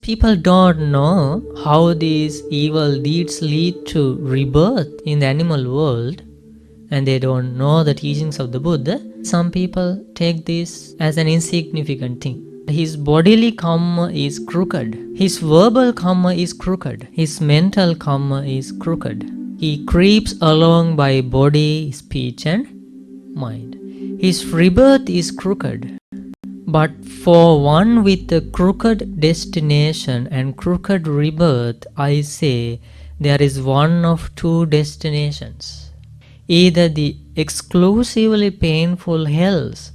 people don't know how these evil deeds lead to rebirth in the animal world, and they don't know the teachings of the Buddha. Some people take this as an insignificant thing. His bodily karma is crooked. His verbal karma is crooked. His mental karma is crooked. He creeps along by body, speech, and mind. His rebirth is crooked. But for one with a crooked destination and crooked rebirth, I say there is one of two destinations. Either the exclusively painful hells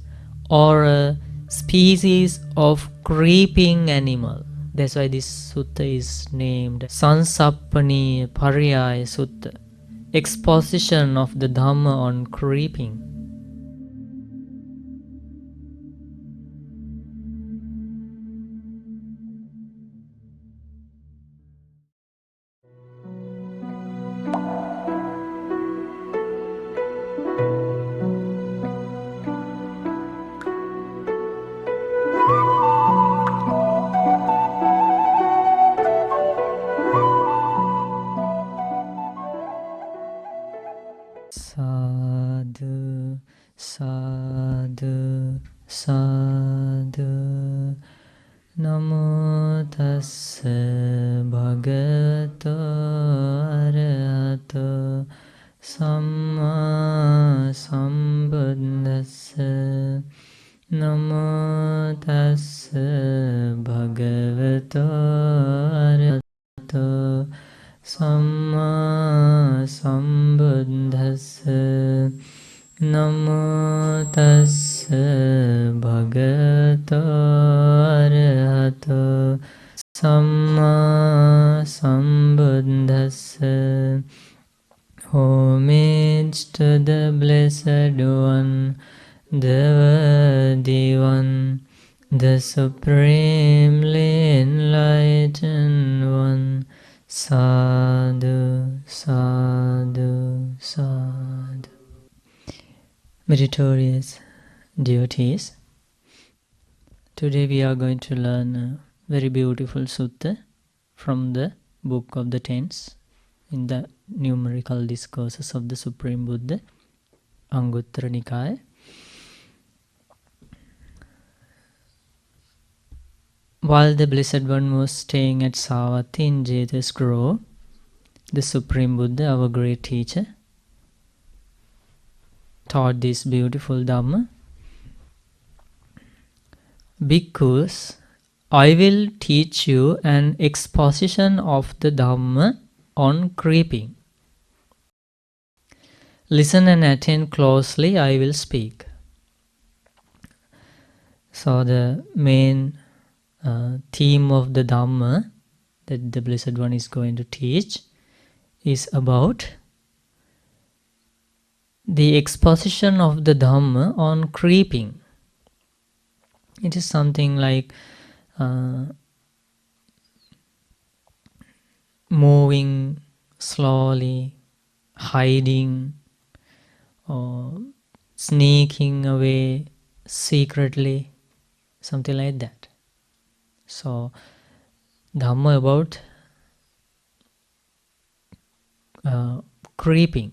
or a species of creeping animal. That's why this sutta is named Sansappani Pariyaya Sutta, exposition of the Dhamma on creeping. Sadhu, sadhu, sadhu. Namo tassa bhagavato arahato samma sambuddhassa. Namo tassa bhagavato arahato samma sambuddhassa. Namo tassa bhagavato arahato samma sambuddhassa. Homage to the Blessed One, the Worthy One, the Supremely Enlightened One. Sadhu, sadhu, sadhu. Meritorious devotees, today we are going to learn a very beautiful sutta from the Book of the Tens in the numerical discourses of the Supreme Buddha, Anguttara Nikaya. While the Blessed One was staying at Savatthi in Jeta's Grove, the Supreme Buddha, our great teacher, taught this beautiful Dhamma. Bhikkhus, I will teach you an exposition of the Dhamma on creeping. Listen and attend closely, I will speak. So the main theme of the Dhamma that the Blessed One is going to teach is about the exposition of the Dhamma on creeping. It is something like moving slowly, hiding, or sneaking away secretly, something like that. So, Dhamma about creeping.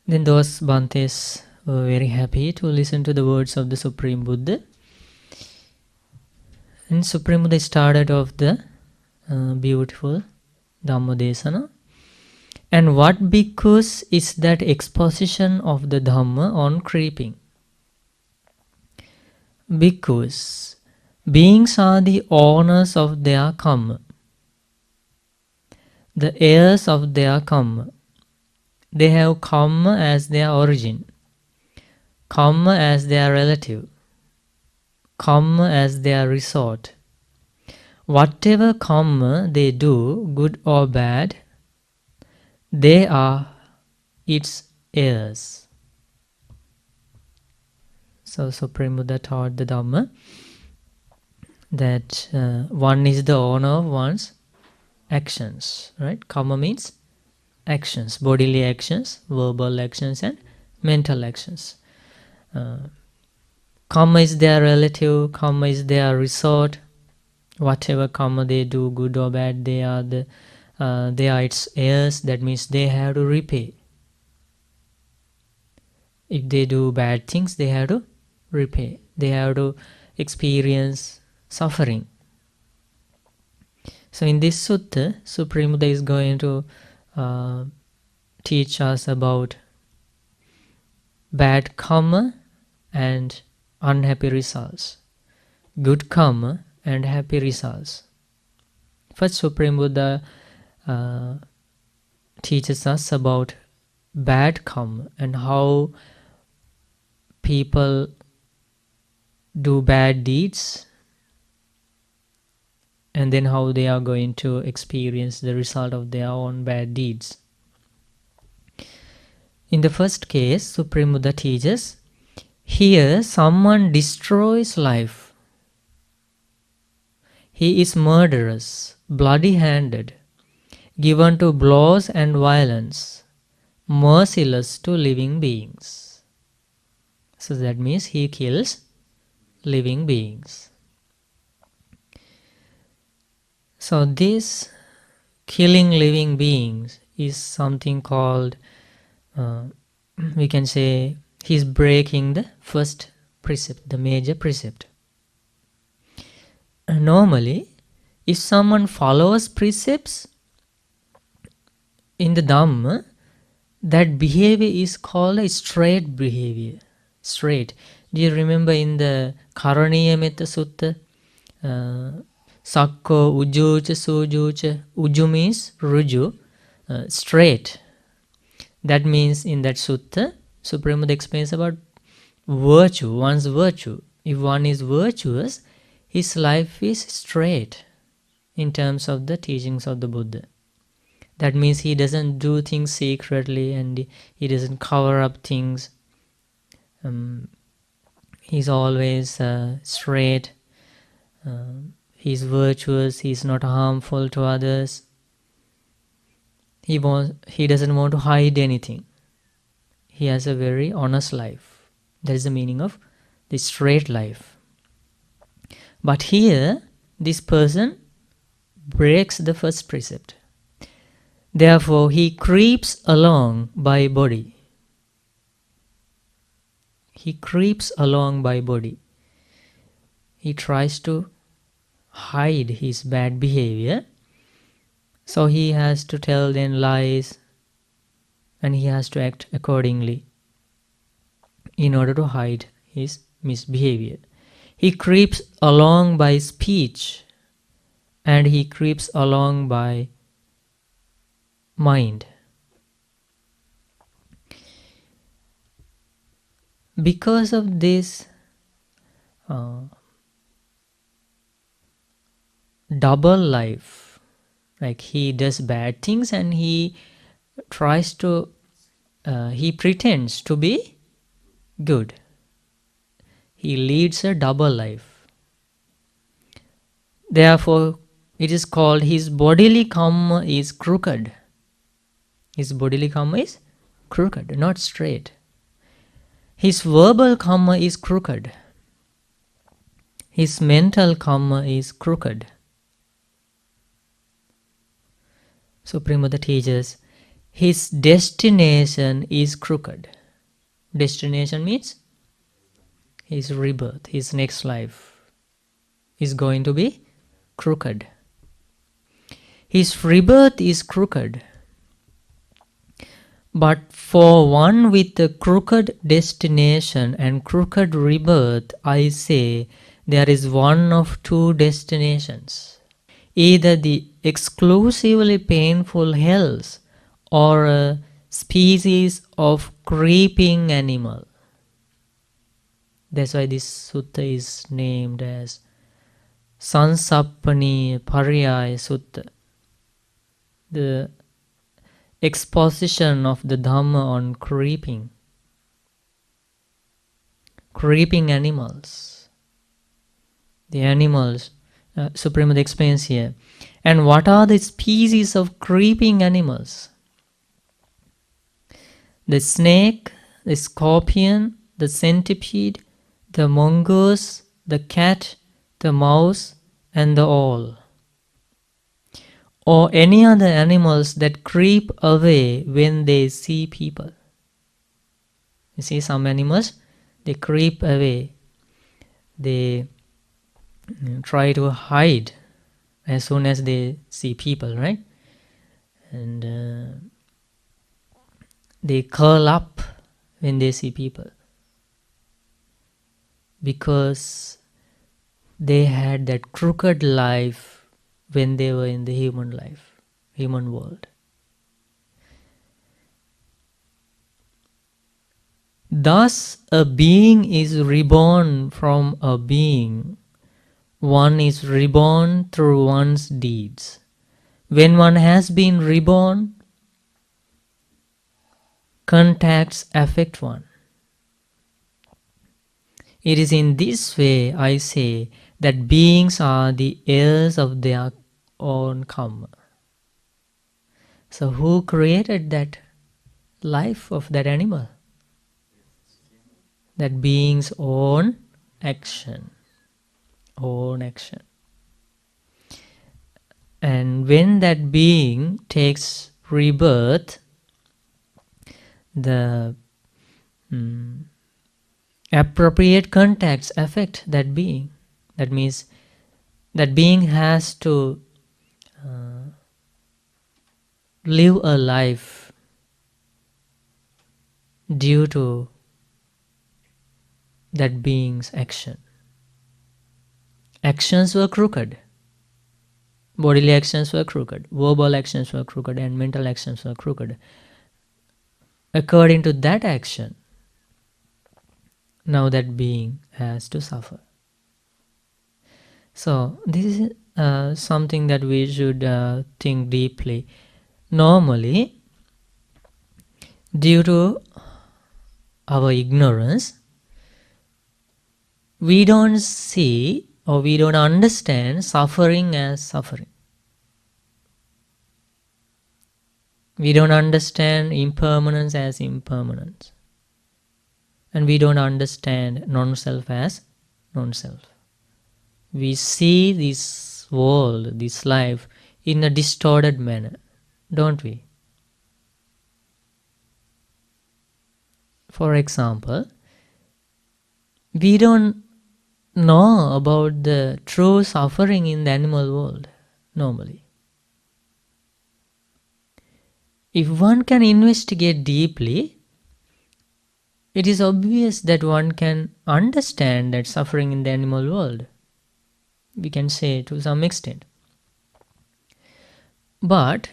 Then those Bhantes were very happy to listen to the words of the Supreme Buddha. And Supreme Buddha started off the beautiful Dhamma Desana. And what bhikkhus is that exposition of the Dhamma on creeping? Bhikkhus, beings are the owners of their karma, the heirs of their karma. They have karma as their origin, karma as their relative, karma as their resort. Whatever karma they do, good or bad, they are its heirs. So Supreme Buddha taught the Dhamma that one is the owner of one's actions, right? Karma means actions, bodily actions, verbal actions, and mental actions. Karma is their relative, karma is their resort, Whatever karma they do, good or bad, they are its heirs. That means they have to repay. If they do bad things, they have to repay. They have to experience suffering. So in this sutta, Supreme Buddha is going to teach us about bad karma and unhappy results, good karma and happy results. First, Supreme Buddha teaches us about bad karma and how people do bad deeds, and then how they are going to experience the result of their own bad deeds. In the first case, Supreme Buddha teaches, here someone destroys life. He is murderous, bloody-handed, given to blows and violence, merciless to living beings. So that means he kills living beings. So this killing living beings is something called, we can say, he's breaking the first precept, the major precept. Normally, if someone follows precepts in the Dhamma, that behavior is called a straight behavior. Straight. Do you remember in the Karaniya Metta Sutta? Sakko ujucha sujucha. Uju means ruju, straight. That means in that sutta, Supreme Buddha explains about virtue, one's virtue. If one is virtuous, his life is straight in terms of the teachings of the Buddha. That means he doesn't do things secretly and he doesn't cover up things. He's always straight. He's virtuous. He's not harmful to others. He doesn't want to hide anything. He has a very honest life. That is the meaning of the straight life. But here, this person breaks the first precept. Therefore, he creeps along by body. He creeps along by body. He tries to hide his bad behavior. So he has to tell them lies and he has to act accordingly in order to hide his misbehavior. He creeps along by speech and he creeps along by mind. Because of this double life, like he does bad things and he tries to, he pretends to be good. He leads a double life. Therefore, it is called his bodily karma is crooked. His bodily karma is crooked, not straight. His verbal karma is crooked. His mental karma is crooked. Supreme Buddha teaches, his destination is crooked. Destination means his rebirth, his next life is going to be crooked. His rebirth is crooked. But for one with a crooked destination and crooked rebirth, I say there is one of two destinations. Either the exclusively painful hells or a species of creeping animal. That's why this sutta is named as Sansappani Pariyaya Sutta. The exposition of the Dhamma on creeping animals. The animals, Supreme Buddha explains here. And what are the species of creeping animals? The snake, the scorpion, the centipede, the mongoose, the cat, the mouse, and the owl, or any other animals that creep away when they see people. You see, some animals, they creep away. They try to hide as soon as they see people, right? And they curl up when they see people, because they had that crooked life when they were in the human world. Thus, a being is reborn from a being. One is reborn through one's deeds. When one has been reborn, contacts affect one. It is in this way, I say, that beings are the heirs of their own karma. So who created that life of that animal? That being's own action. And when that being takes rebirth, the appropriate contacts affect that being. That means that being has to live a life due to that being's action. Actions were crooked. Bodily actions were crooked. Verbal actions were crooked. And mental actions were crooked. According to that action, now that being has to suffer. So this is something that we should think deeply. Normally, due to our ignorance, we don't see or we don't understand suffering as suffering. We don't understand impermanence as impermanence. And we don't understand non-self as non-self. We see this world, this life, in a distorted manner, don't we? For example, we don't know about the true suffering in the animal world, normally. If one can investigate deeply, it is obvious that one can understand that suffering in the animal world. We can say to some extent. But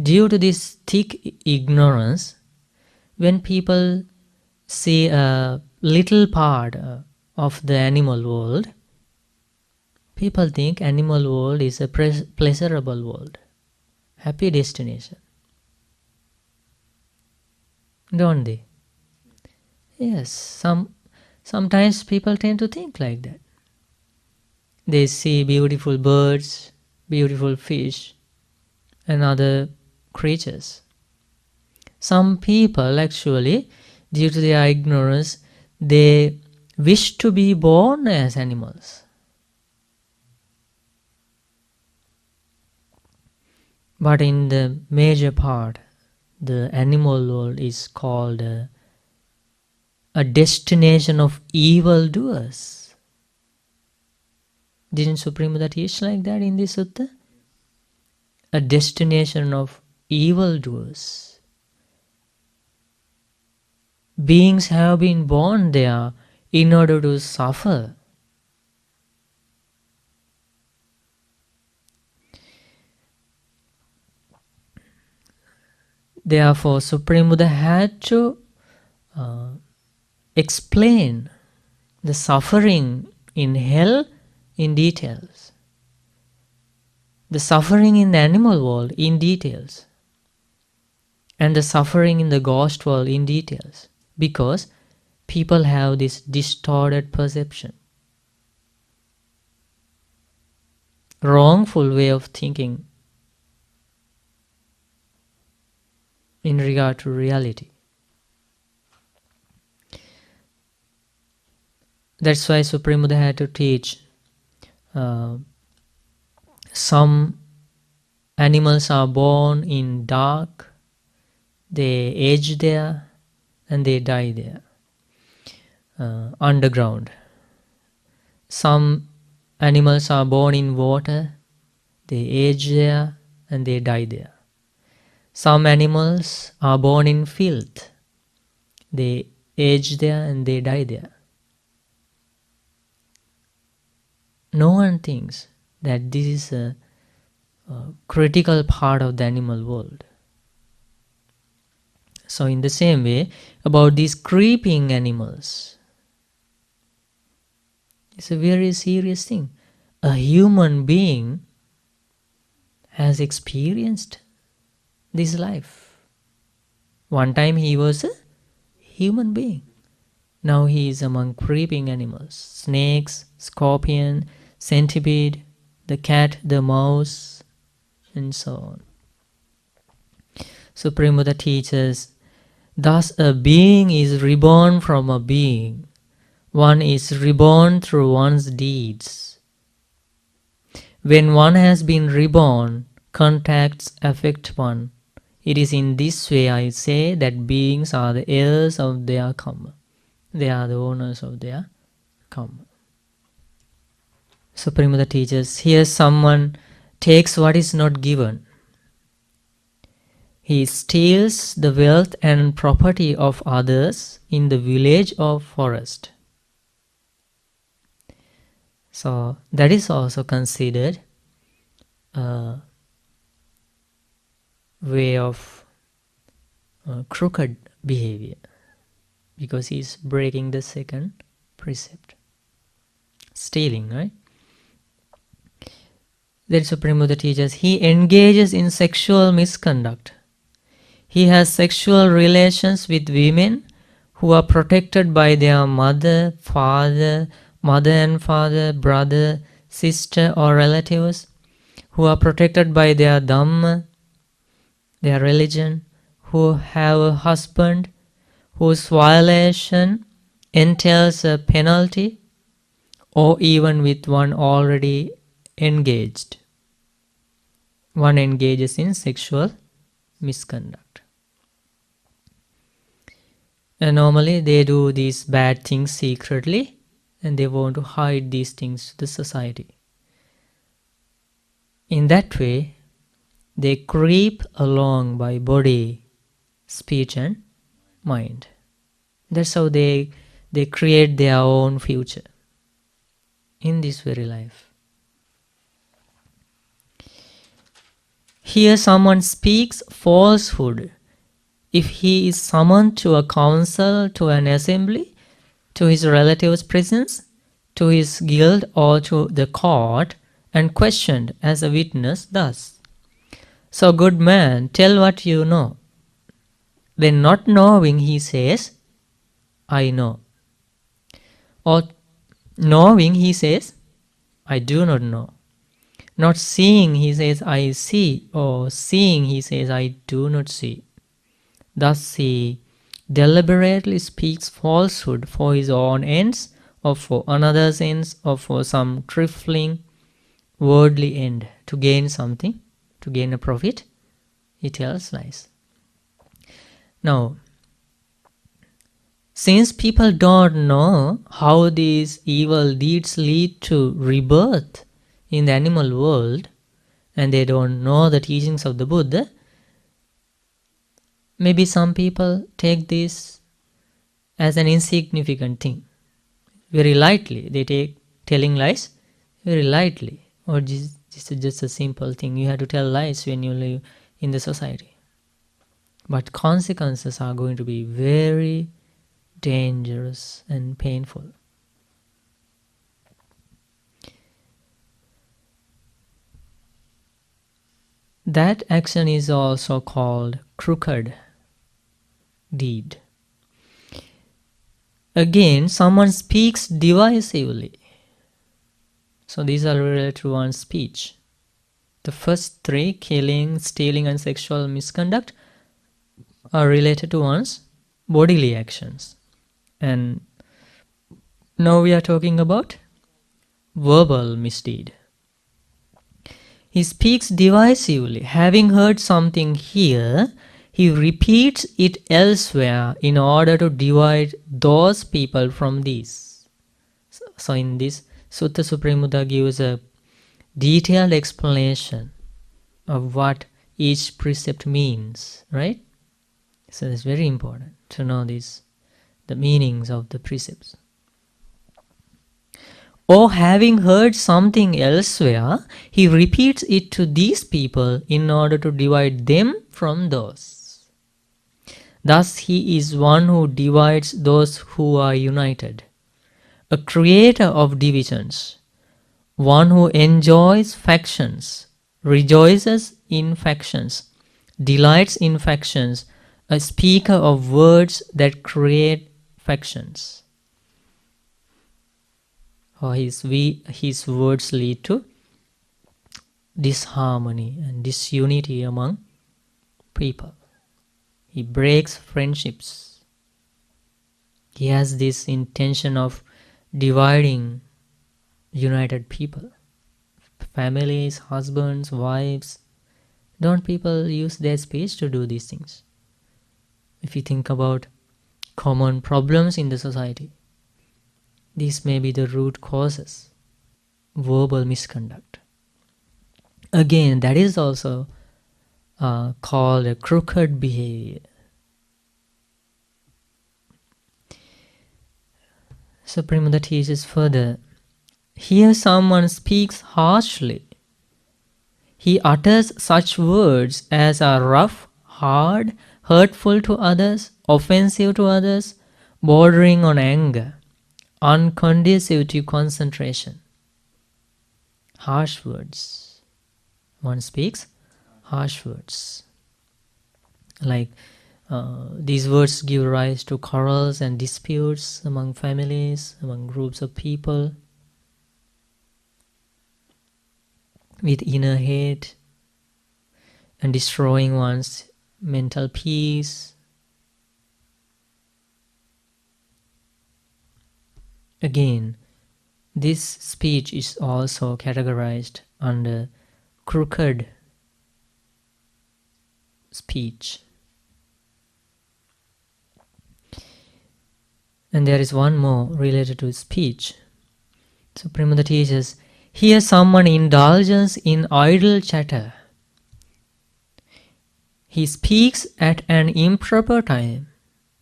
due to this thick ignorance, when people see a little part of the animal world, people think animal world is a pleasurable world, happy destination. Don't they? Yes, sometimes people tend to think like that. They see beautiful birds, beautiful fish, and other creatures. Some people actually, due to their ignorance, they wish to be born as animals. But in the major part, the animal world is called a destination of evildoers. Didn't Supreme Buddha teach like that in this sutta? A destination of evildoers. Beings have been born there in order to suffer. Therefore, Supreme Buddha had to explain the suffering in hell in details, the suffering in the animal world in details, and the suffering in the ghost world in details, because people have this distorted perception, wrongful way of thinking in regard to reality. That's why Supreme Buddha had to teach Uh, some animals are born in dark, they age there, and they die there, underground. Some animals are born in water, they age there, and they die there. Some animals are born in filth, they age there and they die there. No one thinks that this is a critical part of the animal world. So in the same way, about these creeping animals, it's a very serious thing. A human being has experienced this life. One time he was a human being. Now he is among creeping animals. Snakes, scorpion, centipede, the cat, the mouse, and so on. Supreme Buddha teaches, thus a being is reborn from a being. One is reborn through one's deeds. When one has been reborn, contacts affect one. It is in this way I say that beings are the heirs of their karma. They are the owners of their karma. Supreme Buddha teaches, here someone takes what is not given. He steals the wealth and property of others in the village or forest. So that is also considered a way of crooked behavior, because he is breaking the second precept. Stealing, right? Then Supreme Buddha teaches, he engages in sexual misconduct. He has sexual relations with women who are protected by their mother and father, brother, sister, or relatives, who are protected by their Dhamma, their religion, who have a husband whose violation entails a penalty, or even with one already engaged. One engages in sexual misconduct. And normally they do these bad things secretly, and they want to hide these things to the society. In that way, they creep along by body, speech, and mind. That's how they create their own future in this very life. Here someone speaks falsehood. If he is summoned to a council, to an assembly, to his relative's presence, to his guild, or to the court, and questioned as a witness thus, so good man, tell what you know. Then not knowing, he says, I know. Or knowing, he says, I do not know. Not seeing, he says, I see. Or seeing, he says, I do not see. Thus he deliberately speaks falsehood for his own ends, or for another's ends, or for some trifling worldly end, to gain something, to gain a profit. He tells lies. Now, since people don't know how these evil deeds lead to rebirth in the animal world, and they don't know the teachings of the Buddha, maybe some people take this as an insignificant thing. Very lightly. They take telling lies very lightly. Or this is just a simple thing. You have to tell lies when you live in the society. But consequences are going to be very dangerous and painful. That action is also called crooked deed. Again, someone speaks divisively. So these are related to one's speech. The first three, killing, stealing, and sexual misconduct, are related to one's bodily actions. And now we are talking about verbal misdeed. He speaks divisively. Having heard something here, he repeats it elsewhere in order to divide those people from these. So in this, Sutta Supreme Buddha gives a detailed explanation of what each precept means, right? So it's very important to know this, the meanings of the precepts. Or having heard something elsewhere, he repeats it to these people in order to divide them from those. Thus, he is one who divides those who are united, a creator of divisions, one who enjoys factions, rejoices in factions, delights in factions, a speaker of words that create factions. Or his words lead to disharmony and disunity among people. He breaks friendships. He has this intention of dividing united people. Families, husbands, wives. Don't people use their speech to do these things? If you think about common problems in the society, these may be the root causes. Verbal misconduct. Again, that is also called a crooked behavior. Supreme Buddha teaches further. Here someone speaks harshly. He utters such words as are rough, hard, hurtful to others, offensive to others, bordering on anger, unconducive to concentration. Harsh words. One speaks harsh words. Like these words give rise to quarrels and disputes among families, among groups of people, with inner hate and destroying one's mental peace. Again, this speech is also categorized under crooked speech. And there is one more related to speech. Supreme Buddha teaches, here someone indulges in idle chatter. He speaks at an improper time,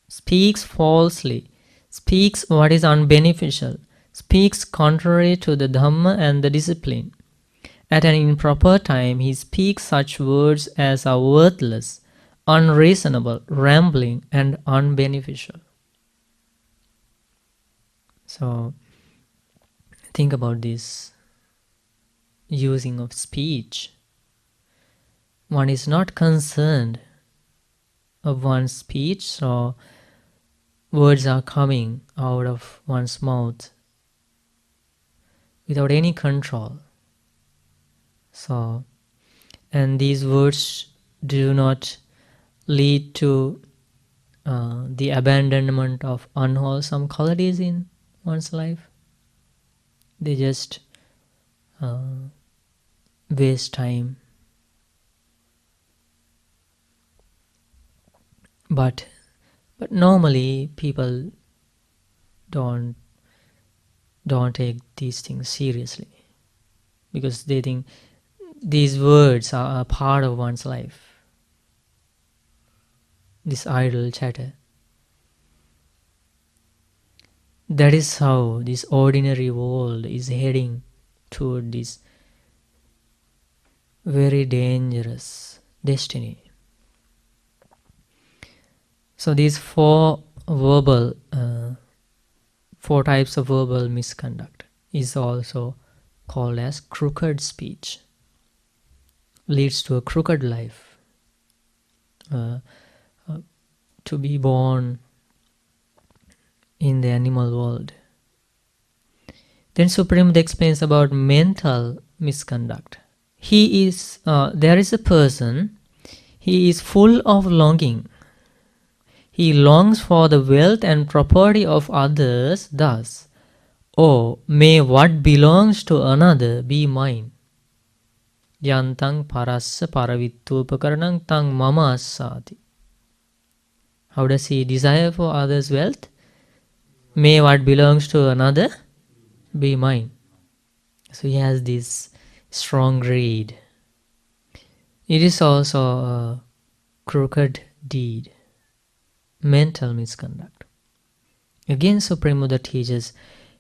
speaks falsely, speaks what is unbeneficial, speaks contrary to the Dhamma and the discipline. At an improper time, he speaks such words as are worthless, unreasonable, rambling, and unbeneficial. So, think about this using of speech. One is not concerned of one's speech, so words are coming out of one's mouth without any control. So, and these words do not lead to the abandonment of unwholesome qualities in one's life. They just waste time. But normally people don't take these things seriously because they think these words are a part of one's life. This idle chatter. That is how this ordinary world is heading toward this very dangerous destiny. So these four types of verbal misconduct is also called as crooked speech. Leads to a crooked life. To be born in the animal world. Then Supreme Buddha explains about mental misconduct. There is a person, he is full of longing. He longs for the wealth and property of others, thus, Or may what belongs to another be mine. Yantang parassa paravittupakarnang tang mama assati. How does he desire for others' wealth? May what belongs to another be mine. So he has this strong greed. It is also a crooked deed, mental misconduct. Again, Supreme Buddha teaches,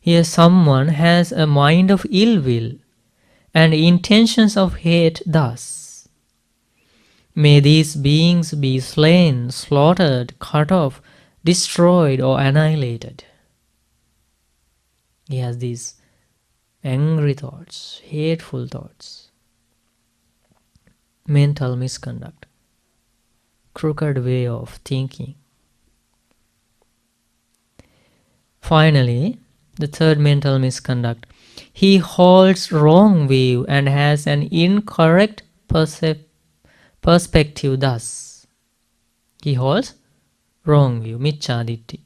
here someone has a mind of ill will and intentions of hate thus. May these beings be slain, slaughtered, cut off, destroyed or annihilated. He has these angry thoughts, hateful thoughts, mental misconduct, crooked way of thinking. Finally, the third mental misconduct. He holds wrong view and has an incorrect perspective thus. He holds wrong view, micchaditti.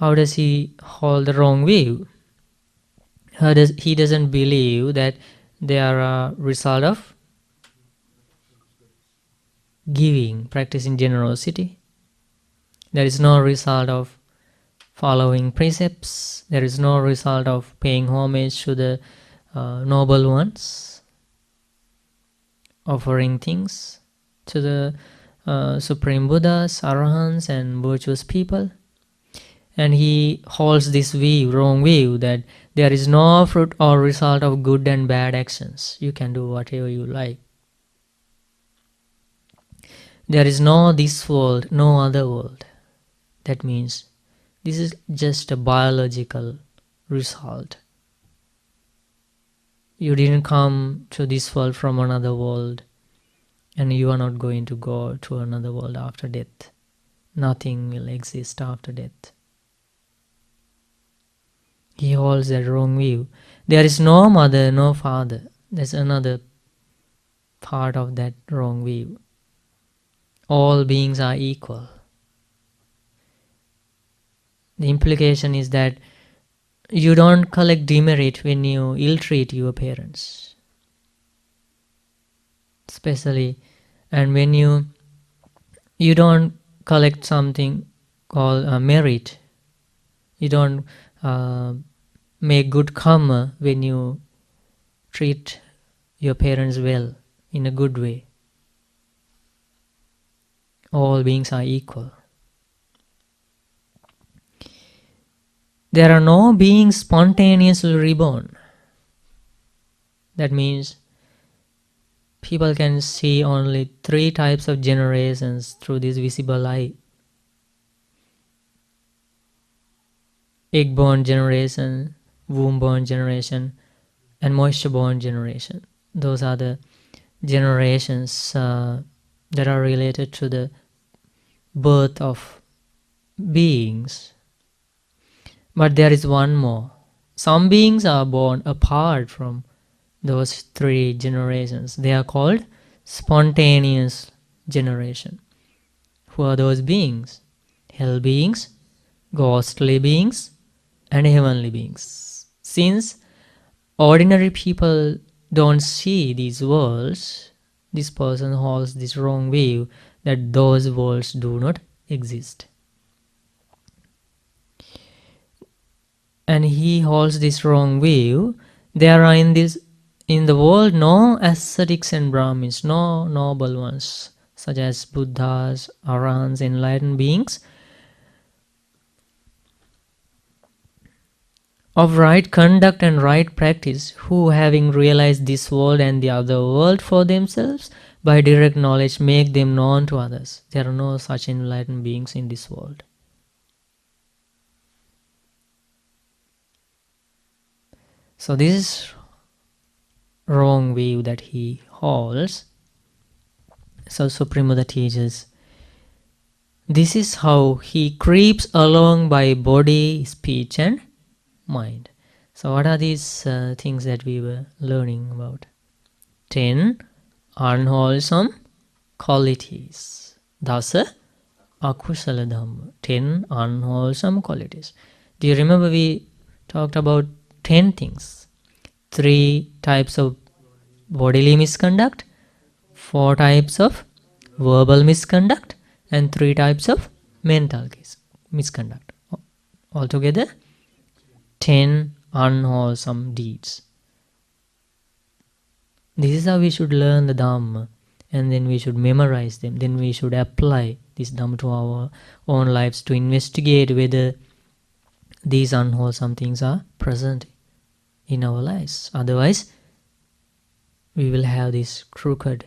How does he hold the wrong view? He doesn't believe that they are a result of giving, practicing generosity. There is no result of following precepts. There is no result of paying homage to the noble ones, offering things to the Supreme Buddhas, Arahants and virtuous people. And he holds this view, wrong view, that there is no fruit or result of good and bad actions. You can do whatever you like. There is no this world, no other world. That means this is just a biological result. You didn't come to this world from another world, and you are not going to go to another world after death. Nothing will exist after death. He holds that wrong view. There is no mother, no father. That's another part of that wrong view. All beings are equal. The implication is that you don't collect demerit when you ill-treat your parents. Especially, and when you don't collect something called merit. You don't make good karma when you treat your parents well, in a good way. All beings are equal. There are no beings spontaneously reborn. That means people can see only 3 types of generations through this visible eye. Egg-born generation, womb-born generation, and moisture-born generation. Those are the generations that are related to the birth of beings. But there is one more. Some beings are born apart from those 3 generations. They are called spontaneous generation. Who are those beings? Hell beings, ghostly beings, and heavenly beings. Since ordinary people don't see these worlds, this person holds this wrong view that those worlds do not exist. And he holds this wrong view. There are in the world no ascetics and Brahmins, no noble ones, such as Buddhas, Arahants, enlightened beings of right conduct and right practice, who, having realized this world and the other world for themselves, by direct knowledge make them known to others. There are no such enlightened beings in this world. So this is wrong view that he holds. So Supreme Buddha teaches, this is how he creeps along by body, speech and mind. So what are these things that we were learning about? 10 unwholesome qualities. Dasa akusala dhamma. 10 unwholesome qualities. Do you remember we talked about 10 things. 3 types of bodily misconduct, 4 types of verbal misconduct, and 3 types of mental misconduct. Altogether, 10 unwholesome deeds. This is how we should learn the Dhamma, and then we should memorize them. Then we should apply this Dhamma to our own lives to investigate whether these unwholesome things are present in our lives. Otherwise, we will have this crooked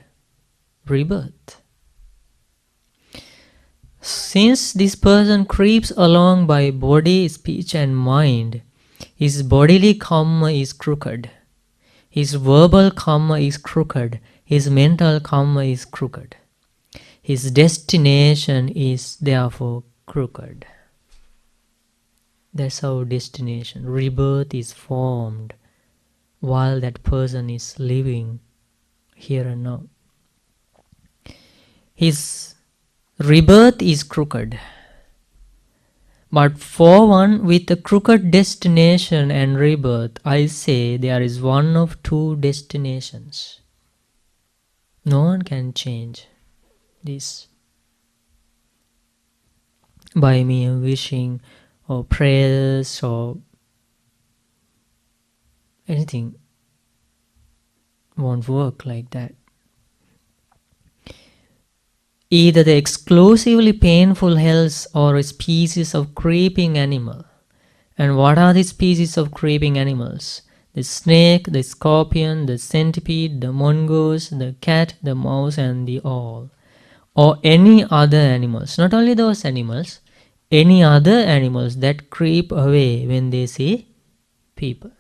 rebirth. Since this person creeps along by body, speech and mind, his bodily karma is crooked. His verbal karma is crooked. His mental karma is crooked. His destination is therefore crooked. That's how destination, rebirth, is formed while that person is living here and now. His rebirth is crooked. But for one with a crooked destination and rebirth, I say there is one of 2 destinations. No one can change this by mere wishing or prayers or anything. Won't work like that. Either the exclusively painful hells or a species of creeping animal. And what are the species of creeping animals? The snake, the scorpion, the centipede, the mongoose, the cat, the mouse, and the owl. Or any other animals. Not only those animals, any other animals that creep away when they see people.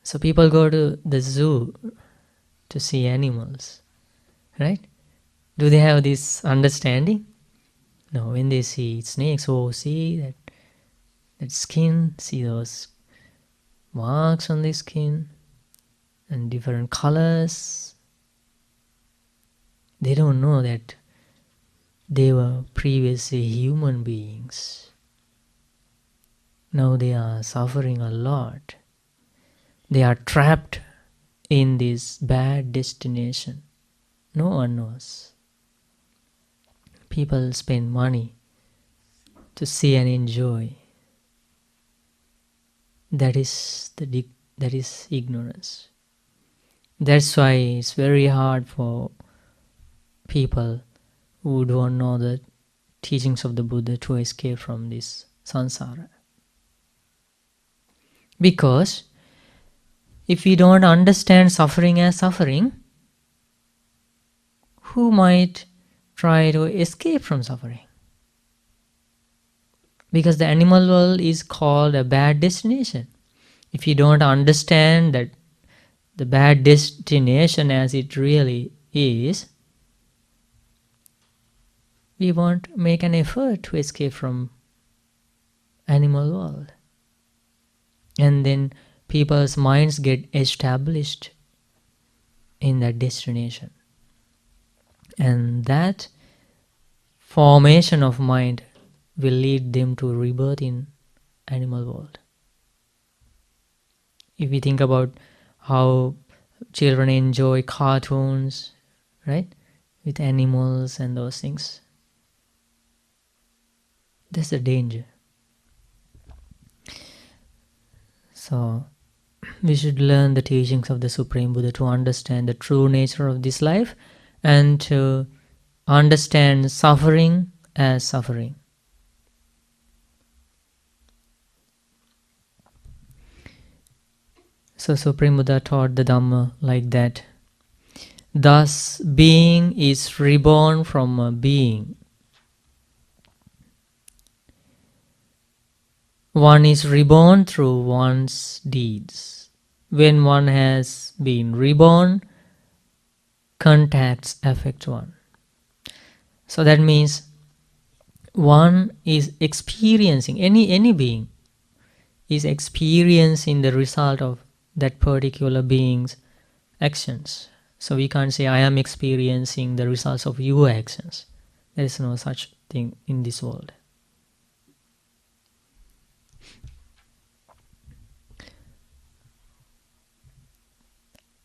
So people go to the zoo to see animals. Right? Do they have this understanding? No, when they see snakes, oh, see that skin, see those marks on the skin and different colors. They don't know that they were previously human beings. Now they are suffering a lot. They are trapped in this bad destination. No one knows. People spend money to see and enjoy. That is ignorance. That's why it's very hard for people who don't know the teachings of the Buddha to escape from this samsara. Because if we don't understand suffering as suffering, who might try to escape from suffering? Because the animal world is called a bad destination. If you don't understand that the bad destination as it really is, we won't make an effort to escape from animal world. And then people's minds get established in that destination. And that formation of mind will lead them to rebirth in animal world. If we think about how children enjoy cartoons, right, with animals and those things, that's the danger. So we should learn the teachings of the Supreme Buddha to understand the true nature of this life and to understand suffering as suffering. So Supreme Buddha taught the Dhamma like that. Thus, being is reborn from a being. One is reborn through one's deeds. When one has been reborn, contacts affect one. So that means one is experiencing, any being is experiencing the result of that particular being's actions. So we can't say I am experiencing the results of your actions. There is no such thing in this world.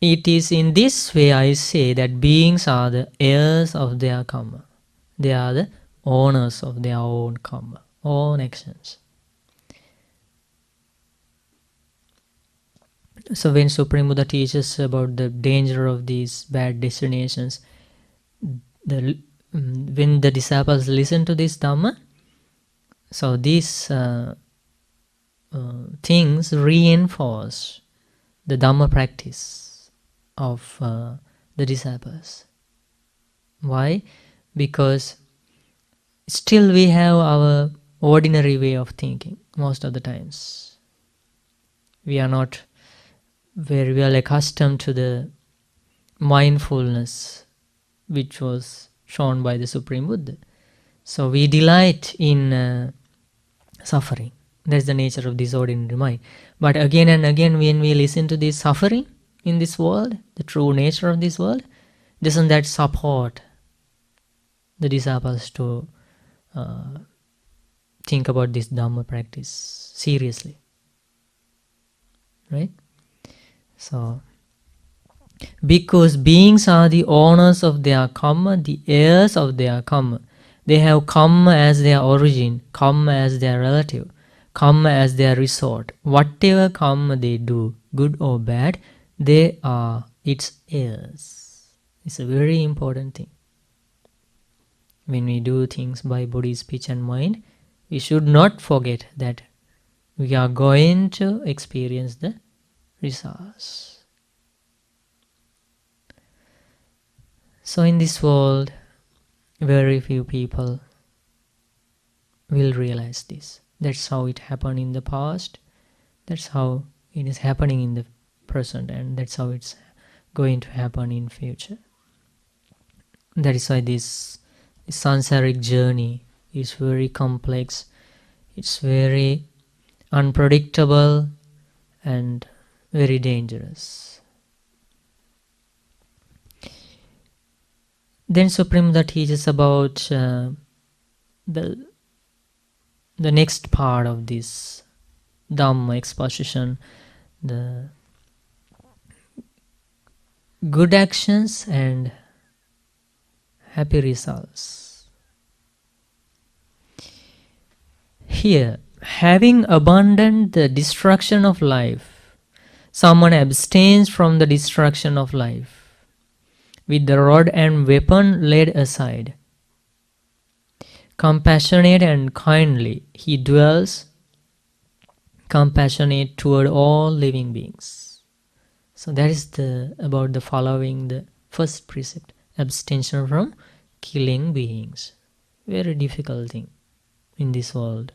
it is in this way I say that beings are the heirs of their karma. They are the owners of their own karma, own actions. So when Supreme Buddha teaches about the danger of these bad destinations, when the disciples listen to this Dhamma, so these things reinforce the Dhamma practice of the disciples. Why? Because still we have our ordinary way of thinking most of the times. We are not very well accustomed to the mindfulness which was shown by the Supreme Buddha. So we delight in suffering. That's the nature of this ordinary mind. But again and again, when we listen to this suffering in this world, the true nature of this world, doesn't that support the disciples to think about this Dhamma practice seriously? Right? So, because beings are the owners of their karma, the heirs of their karma. They have karma as their origin, karma as their relative, karma as their resort. Whatever karma they do, good or bad, they are its heirs. It's a very important thing. When we do things by body, speech and mind, we should not forget that we are going to experience the results. So in this world, very few people will realize this. That's how it happened in the past. That's how it is happening in the present, and that's how it's going to happen in future. That is why this sansaric journey is very complex. It's very unpredictable and very dangerous. Then Supreme Buddha teaches about the next part of this Dhamma exposition, the good actions and happy results. Here, having abandoned the destruction of life, someone abstains from the destruction of life. With the rod and weapon laid aside, compassionate and kindly, he dwells compassionate toward all living beings. So that is about the following the first precept, abstention from killing beings. Very difficult thing in this world.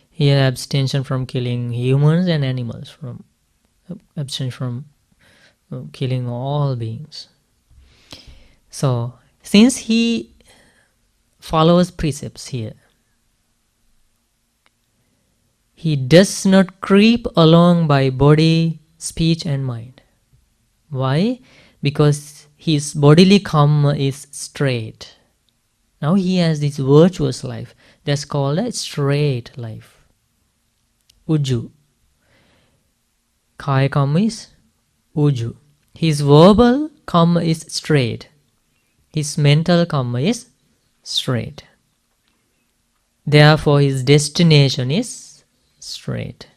Here, abstention from killing humans and animals, from abstention from killing all beings. So, since he follows precepts here, he does not creep along by body, speech and mind. Why? Because his bodily karma is straight. Now he has this virtuous life. That's called a straight life. Uju. Kaya karma is Uju. His verbal karma is straight. His mental karma is straight. Therefore, his destination is straight.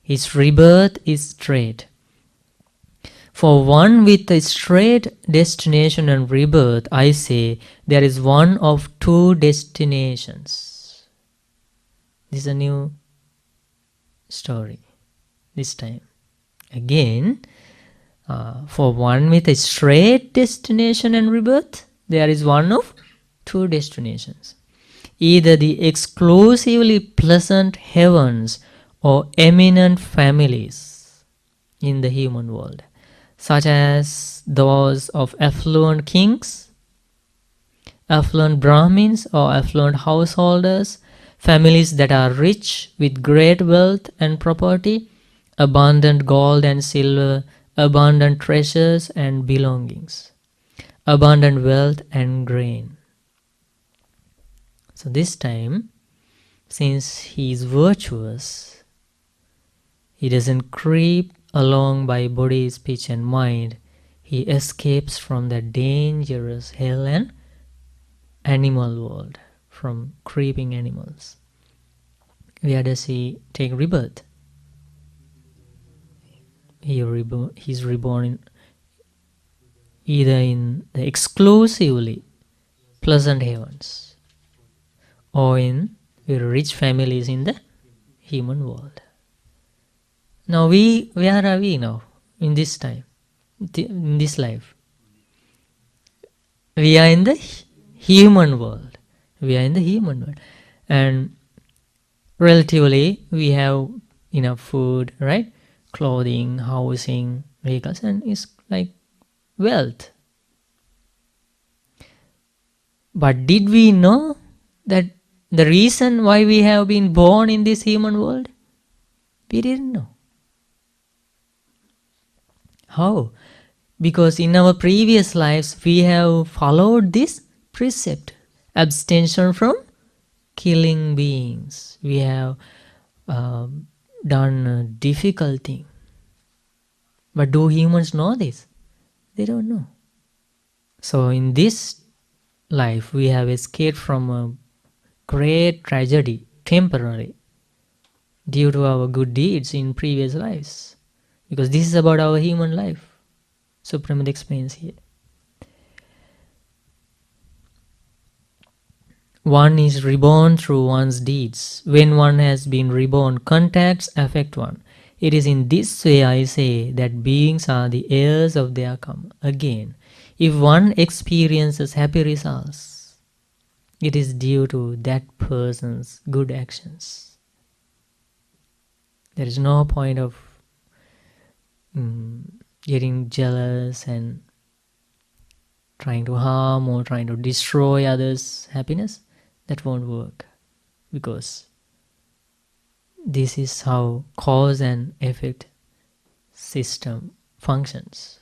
His rebirth is straight. For one with a straight destination and rebirth, I say there is one of two destinations. This is a new story this time. Again, for one with a straight destination and rebirth, there is one of two destinations. Either the exclusively pleasant heavens or eminent families in the human world, such as those of affluent kings, affluent Brahmins or affluent householders, families that are rich with great wealth and property, abundant gold and silver, abundant treasures and belongings, abundant wealth and grain. So this time, since he is virtuous, he doesn't creep along by body, speech and mind, he escapes from the dangerous hell and animal world, from creeping animals. Where does he take rebirth? He's reborn either in the exclusively pleasant heavens or in very rich families in the human world. Now where are we now in this time, in this life? We are in the human world. We are in the human world. And relatively, we have enough food, right? Clothing, housing, vehicles, and it's like wealth. But did we know that the reason why we have been born in this human world? We didn't know. How? Because in our previous lives, we have followed this precept, abstention from killing beings. We have done a difficult thing. But do humans know this? They don't know. So in this life, we have escaped from a great tragedy, temporary, due to our good deeds in previous lives. Because this is about our human life. Supreme explains here. One is reborn through one's deeds. When one has been reborn, contacts affect one. It is in this way I say that beings are the heirs of their karma. Again, if one experiences happy results, it is due to that person's good actions. There is no point of getting jealous and trying to harm or trying to destroy others' happiness. That won't work, because this is how cause and effect system functions.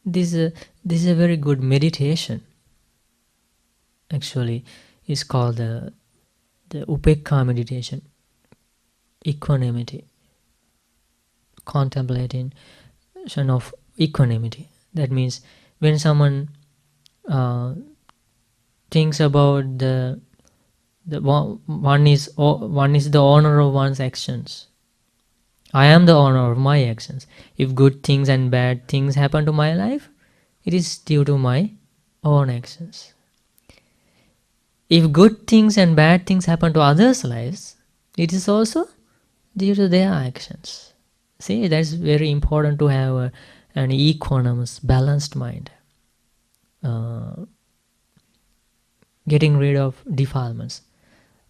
This is a very good meditation. Actually, it's called the Upekka meditation, equanimity, contemplation of equanimity. That means when someone thinks about the one is the owner of one's actions. I am the owner of my actions. If good things and bad things happen to my life, it is due to my own actions. If good things and bad things happen to others' lives, it is also due to their actions. See, that's very important to have an equanimous, balanced mind. Getting rid of defilements.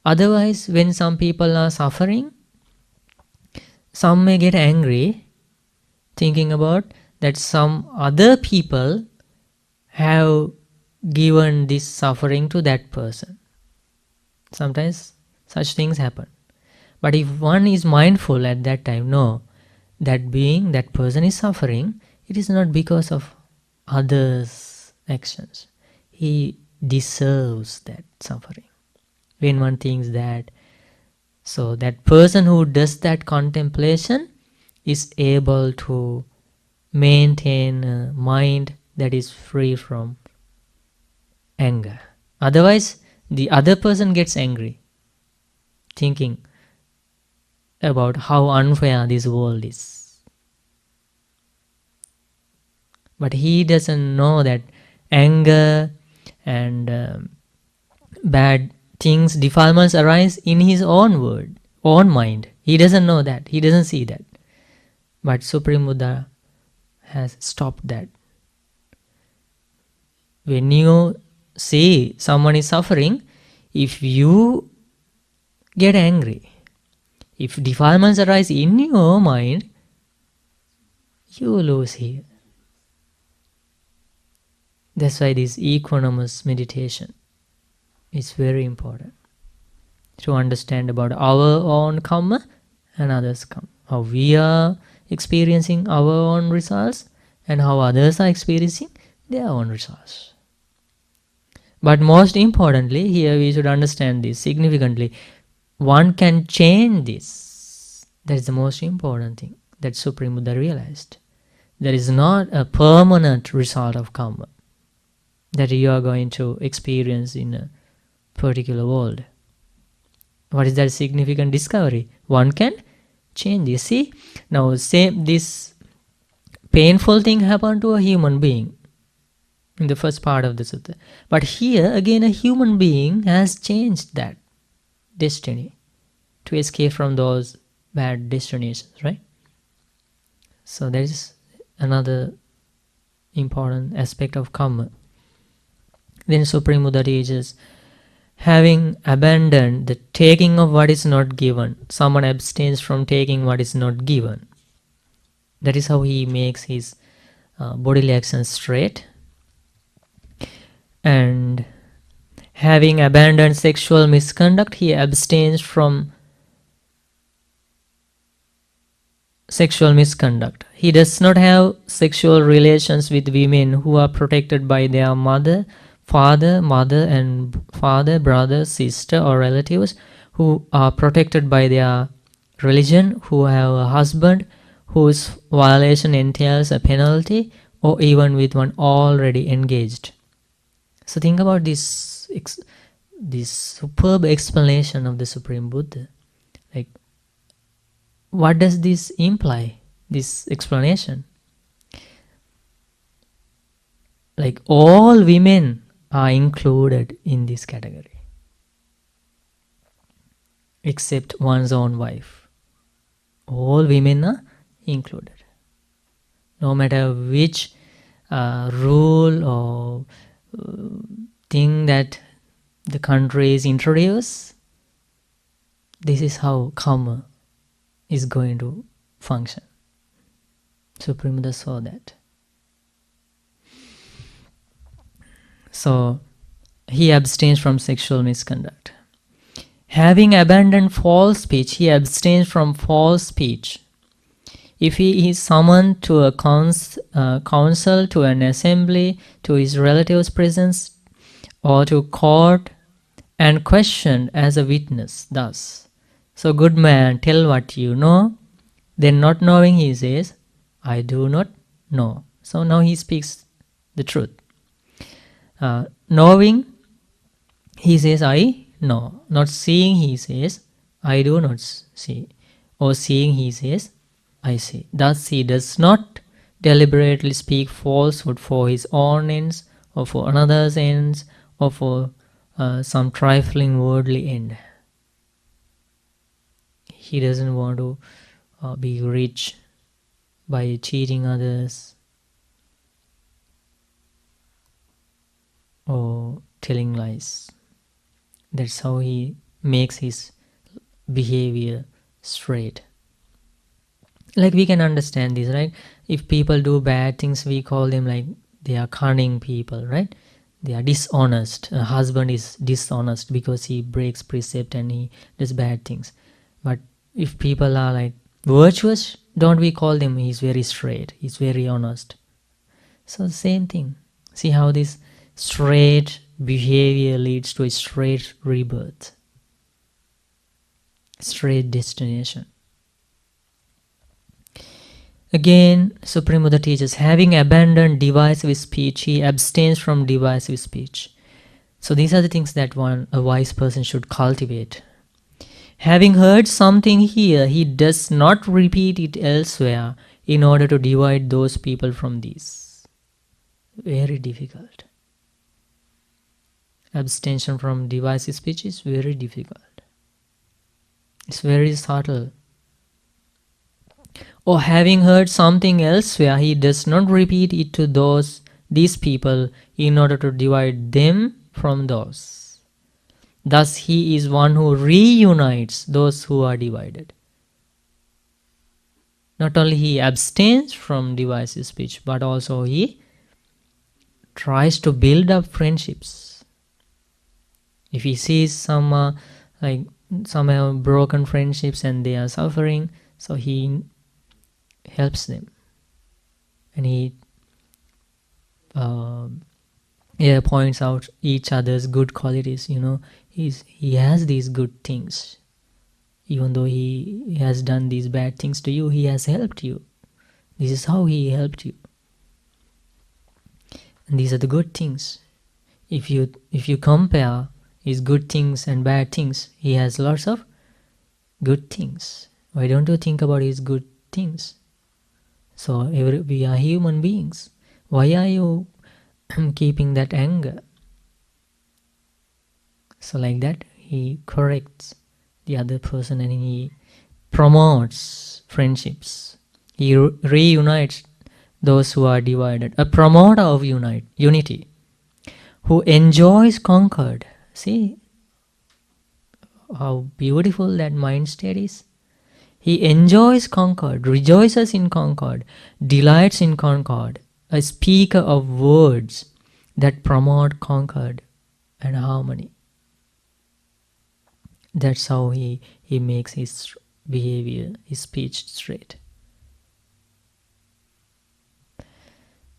Otherwise, when some people are suffering, some may get angry thinking about that some other people have given this suffering to that person. Sometimes such things happen. But if one is mindful at that time, no, that person is suffering, it is not because of others' actions. He deserves that suffering. When one thinks that, so that person who does that contemplation is able to maintain a mind that is free from anger. Otherwise, the other person gets angry, thinking about how unfair this world is. But he doesn't know that anger and bad things, defilements arise in his own mind. He doesn't know that. He doesn't see that. But Supreme Buddha has stopped that. When you see someone is suffering, if you get angry, if defilements arise in your mind, you lose here. That's why this equanimous meditation is very important to understand about our own karma and others' karma. How we are experiencing our own results and how others are experiencing their own results. But most importantly, here we should understand this significantly. one can change this. That is the most important thing that Supreme Buddha realized. There is not a permanent result of karma that you are going to experience in a particular world. What is that significant discovery? One can change. You see, now same this painful thing happened to a human being in the first part of the sutta, but here again a human being has changed that destiny to escape from those bad destinations, right? So there is another important aspect of karma. Then Supreme Buddha teaches, having abandoned the taking of what is not given, someone abstains from taking what is not given. That is how he makes his bodily actions straight. And having abandoned sexual misconduct, he abstains from sexual misconduct. He does not have sexual relations with women who are protected by their father, brother, sister, or relatives, who are protected by their religion, who have a husband whose violation entails a penalty, or even with one already engaged. So think about this superb explanation of the Supreme Buddha. Like, what does this imply, this explanation? Like, all women are included in this category, except one's own wife. All women are included. No matter which rule or thing that the country is introduced, this is how karma is going to function. Supreme Buddha saw that. So he abstains from sexual misconduct. Having abandoned false speech, he abstains from false speech. If he is summoned to a council, to an assembly, to his relatives' presence, or to court, and questioned as a witness, thus, so good man, tell what you know. Then not knowing, he says, I do not know. So now he speaks the truth. Knowing, he says, I know. Not seeing, he says, I do not see. Or seeing, he says, I see. Thus he does not deliberately speak falsehood for his own ends, or for another's ends, or for some trifling worldly end. He doesn't want to be rich by cheating others or telling lies. That's how he makes his behavior straight. Like, we can understand this, right? If people do bad things, we call them like they are cunning people, right? They are dishonest. A husband is dishonest because he breaks precept and he does bad things. But if people are like virtuous, don't we call them he's very straight, he's very honest? So same thing. See how this straight behavior leads to a straight rebirth, straight destination. Again, Supreme Buddha teaches, having abandoned divisive speech, he abstains from divisive speech. So these are the things that a wise person should cultivate. Having heard something here, he does not repeat it elsewhere in order to divide those people from these. Very difficult. Abstention from divisive speech is very difficult. It's very subtle. Or having heard something elsewhere, he does not repeat it to these people in order to divide them from those. Thus he is one who reunites those who are divided. Not only he abstains from divisive speech, but also he tries to build up friendships. If he sees some have broken friendships and they are suffering, so he helps them, and he points out each other's good qualities. He has these good things. Even though he has done these bad things to you, he has helped you. This is how he helped you. And these are the good things. If you compare his good things and bad things, he has lots of good things. Why don't you think about his good things? So we are human beings. Why are you keeping that anger? So like that, he corrects the other person and he promotes friendships. He reunites those who are divided. A promoter of unity, who enjoys concord. See how beautiful that mind state is. He enjoys concord, rejoices in concord, delights in concord. A speaker of words that promote concord and harmony. That's how he makes his behavior, his speech straight.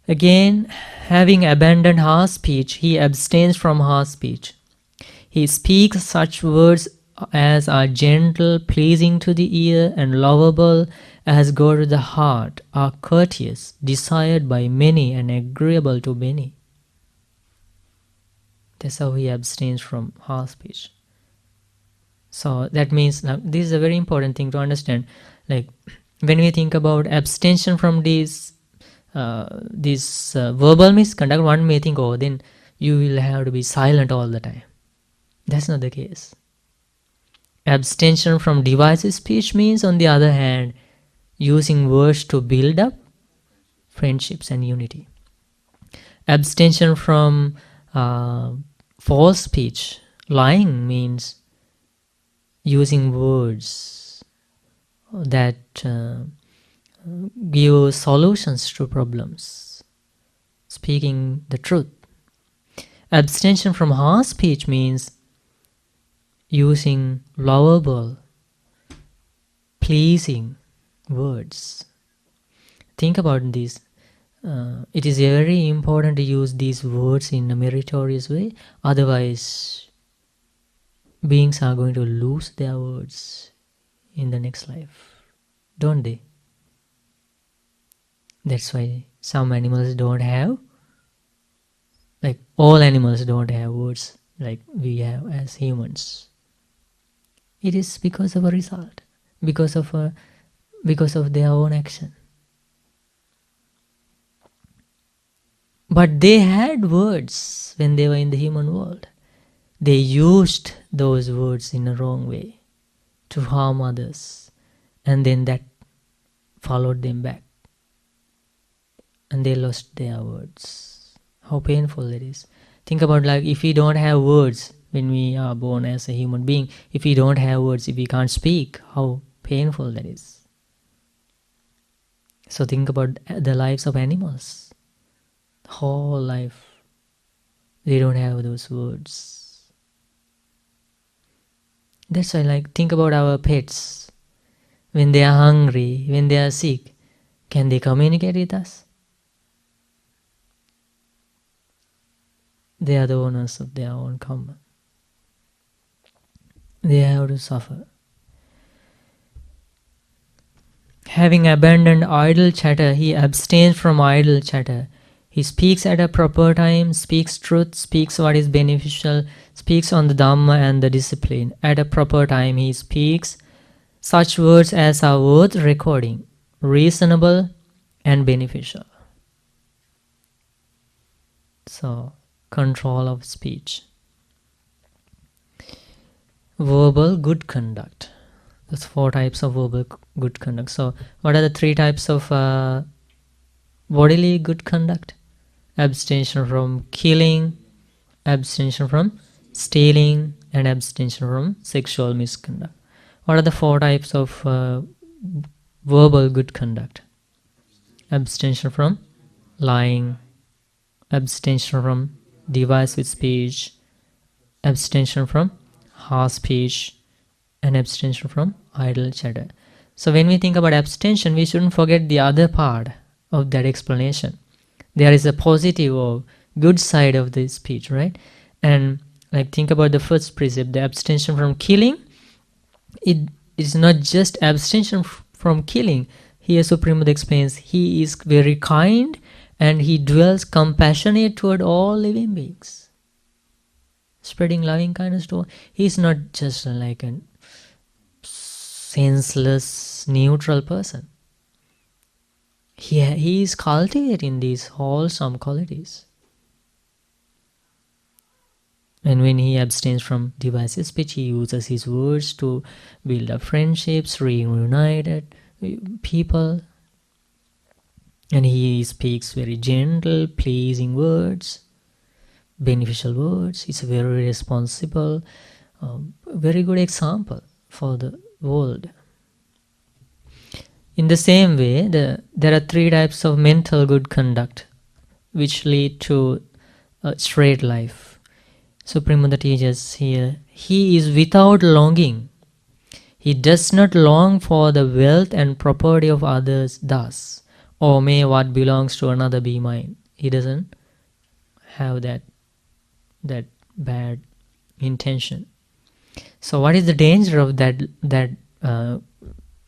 Again, having abandoned harsh speech, he abstains from harsh speech. He speaks such words as are gentle, pleasing to the ear, and lovable as go to the heart, are courteous, desired by many, and agreeable to many. That's how he abstains from harsh speech. So that means, now this is a very important thing to understand. Like when we think about abstention from this verbal misconduct, one may think, oh, then you will have to be silent all the time. That's not the case. Abstention from divisive speech means, on the other hand, using words to build up friendships and unity. Abstention from false speech, lying, means using words that give solutions to problems, speaking the truth. Abstention from harsh speech means using lovable, pleasing words. Think about this. It is very important to use these words in a meritorious way. Otherwise, beings are going to lose their words in the next life, don't they? That's why some animals don't have, like all animals don't have words like we have as humans. It is because of a result, because of their own action. But they had words when they were in the human world. They used those words in a wrong way to harm others, and then that followed them back, and they lost their words. How painful it is. Think about, like, if we don't have words when we are born as a human being, if we don't have words, if we can't speak, how painful that is. So think about the lives of animals. Whole life, they don't have those words. That's why, like, think about our pets. When they are hungry, when they are sick, can they communicate with us? They are the owners of their own karma. They have to suffer. Having abandoned idle chatter, he abstains from idle chatter. He speaks at a proper time, speaks truth, speaks what is beneficial, speaks on the Dhamma and the discipline. At a proper time, he speaks such words as are worth recording, reasonable and beneficial. So, control of speech. Verbal good conduct. There's 4 types of verbal good conduct. So, what are the 3 types of bodily good conduct? Abstention from killing, abstention from stealing, and abstention from sexual misconduct. What are the 4 types of verbal good conduct? Abstention from lying, abstention from divisive speech, abstention from harsh speech, and abstention from idle chatter. So when we think about abstention, we shouldn't forget the other part of that explanation. There is a positive or good side of the speech, right? And like, think about the first precept, the abstention from killing. it's not just abstention from killing. Here Supreme Buddha explains he is very kind and he dwells compassionate toward all living beings, spreading loving kindness to all. He's not just like a senseless, neutral person. He is cultivating these wholesome qualities. And when he abstains from divisive speech, he uses his words to build up friendships, reunited people. And he speaks very gentle, pleasing words, beneficial words. He's a very responsible, very good example for the world. In the same way, there are 3 types of mental good conduct which lead to a straight life. Supreme Buddha teaches here, he is without longing. He does not long for the wealth and property of others thus, or may what belongs to another be mine. He doesn't have that bad intention. So what is the danger of that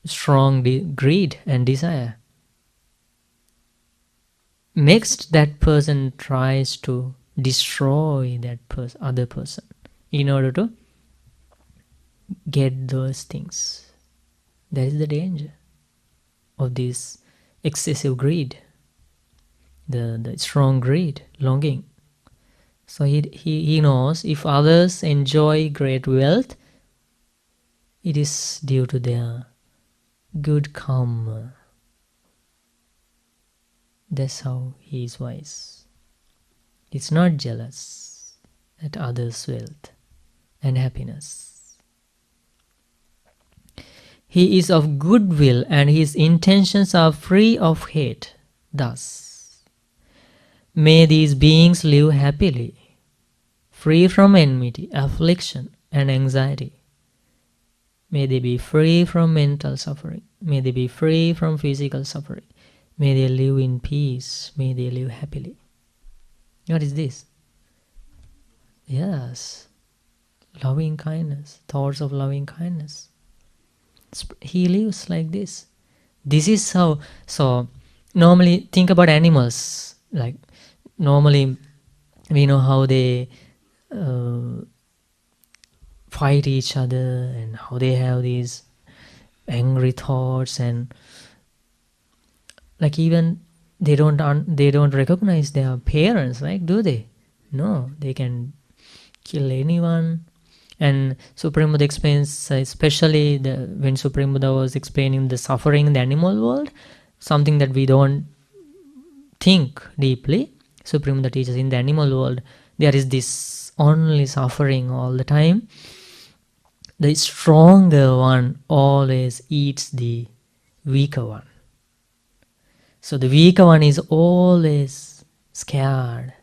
strong greed and desire? Next, that person tries to destroy that other person in order to get those things. That is the danger of this excessive greed, the strong greed, longing. So he knows if others enjoy great wealth, it is due to their good karma. That's how he is wise. It's not jealous at others' wealth and happiness. He is of good will and his intentions are free of hate. Thus, may these beings live happily, free from enmity, affliction, and anxiety. May they be free from mental suffering. May they be free from physical suffering. May they live in peace. May they live happily. What is this? Yes, loving kindness, thoughts of loving kindness. He lives like this. This is how. So normally think about animals. Like normally we know how they fight each other and how they have these angry thoughts, and like even they don't recognize their parents, right? Do they? No, they can kill anyone. And Supreme Buddha explains, especially when Supreme Buddha was explaining the suffering in the animal world, something that we don't think deeply. Supreme Buddha teaches in the animal world there is this only suffering all the time. The stronger one always eats the weaker one. So the weaker one is always scared.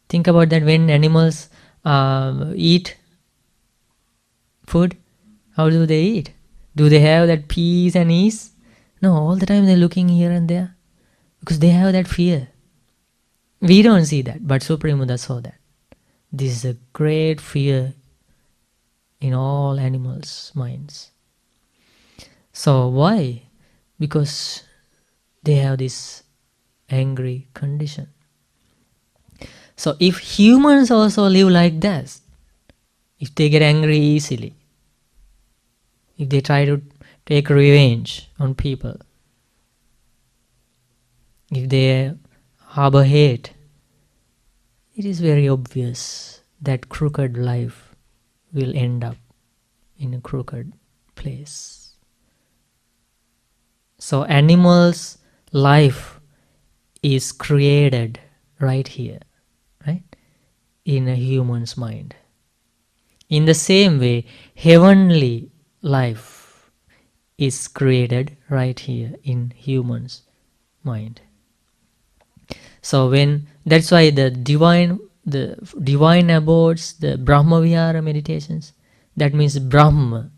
Think about that when animals eat food. How do they eat? Do they have that peace and ease? No, all the time they're looking here and there because they have that fear. We don't see that, but Supreme Buddha saw that. This is a great fear in all animals' minds. So why? Because they have this angry condition. So if humans also live like that, if they get angry easily, if they try to take revenge on people, if they harbor hate, it is very obvious that crooked life will end up in a crooked place. So animals' life is created right here, right? In a human's mind. In the same way, heavenly life is created right here in human's mind. So that's why the divine abodes, the Brahma Vihara meditations, that means Brahma,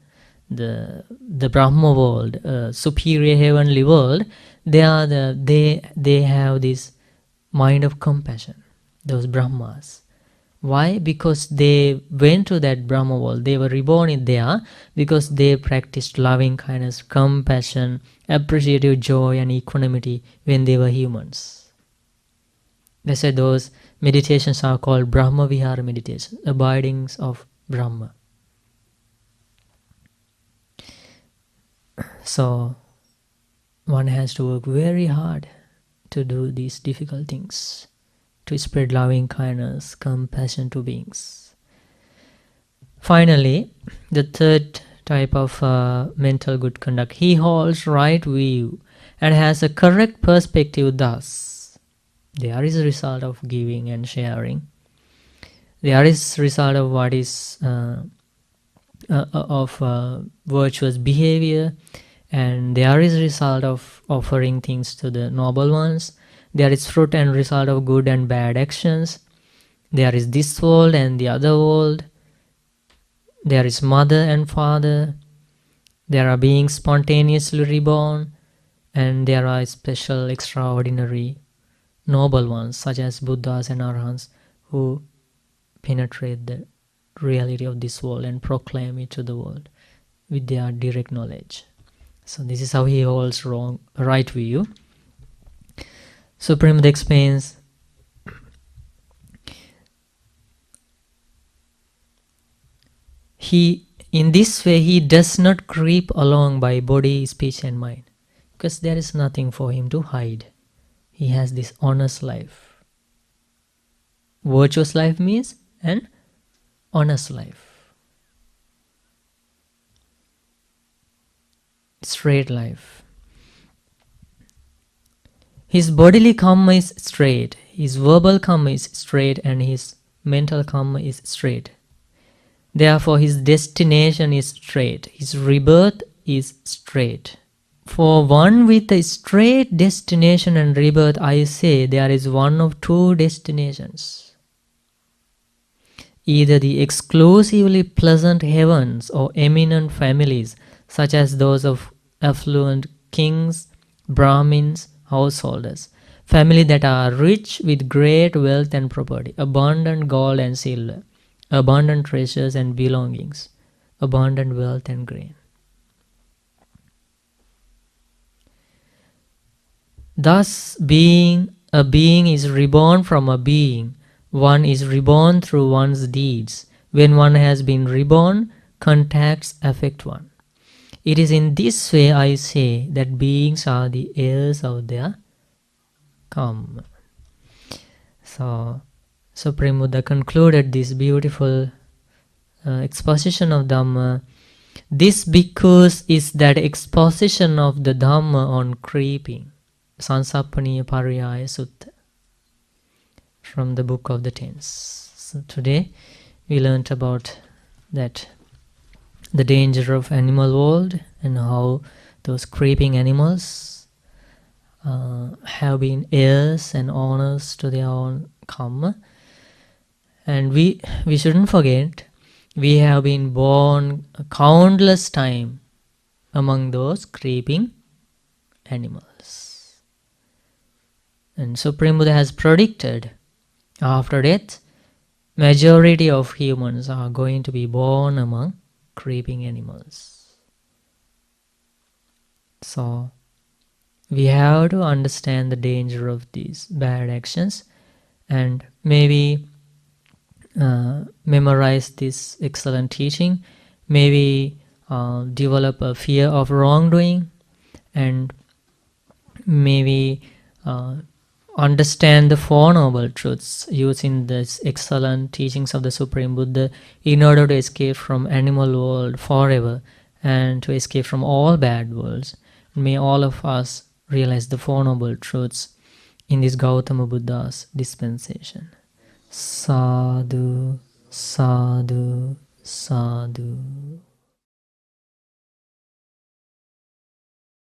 the Brahma world, superior heavenly world, they have this mind of compassion, those Brahmas. Why? Because they went to that Brahma world. They were reborn in there because they practiced loving kindness, compassion, appreciative joy, and equanimity when they were humans. They said those meditations are called Brahma Vihara meditation, abidings of Brahma. So one has to work very hard to do these difficult things, to spread loving kindness, compassion to beings. Finally, the third type of mental good conduct, he holds right view and has a correct perspective. Thus, there is a result of giving and sharing. There is result of what is virtuous behavior, and there is result of offering things to the noble ones. There is fruit and result of good and bad actions. There is this world and the other world. There is mother and father. There are beings spontaneously reborn, and there are special, extraordinary, noble ones such as Buddhas and Arhants who penetrate the reality of this world and proclaim it to the world with their direct knowledge. So this is how he holds right view. Supreme Buddha explains, in this way he does not creep along by body, speech and mind, because there is nothing for him to hide. He has this honest life. Virtuous life means an honest life. Straight life. His bodily karma is straight, his verbal karma is straight, and his mental karma is straight. Therefore, his destination is straight, his rebirth is straight. For one with a straight destination and rebirth, I say there is one of two destinations. Either the exclusively pleasant heavens or eminent families, such as those of affluent kings, Brahmins, householders, families that are rich with great wealth and property, abundant gold and silver, abundant treasures and belongings, abundant wealth and grain. Thus, being a being is reborn from a being. One is reborn through one's deeds. When one has been reborn, contacts affect one. It is in this way I say that beings are the heirs of their karma. So, Supreme Buddha concluded this beautiful exposition of Dhamma. This because is that exposition of the Dhamma on creeping. Sansappani Pariyaya Sutta from the Book of the Tens. So today we learnt about that, the danger of animal world and how those creeping animals have been heirs and owners to their own karma. And we shouldn't forget, we have been born countless time among those creeping animals. And Supreme Buddha has predicted after death, majority of humans are going to be born among creeping animals. So we have to understand the danger of these bad actions and maybe memorize this excellent teaching, maybe develop a fear of wrongdoing, and maybe understand the Four Noble Truths using this excellent teachings of the Supreme Buddha in order to escape from animal world forever and to escape from all bad worlds. May all of us realize the Four Noble Truths in this Gautama Buddha's dispensation. Sadhu, sadhu, sadhu.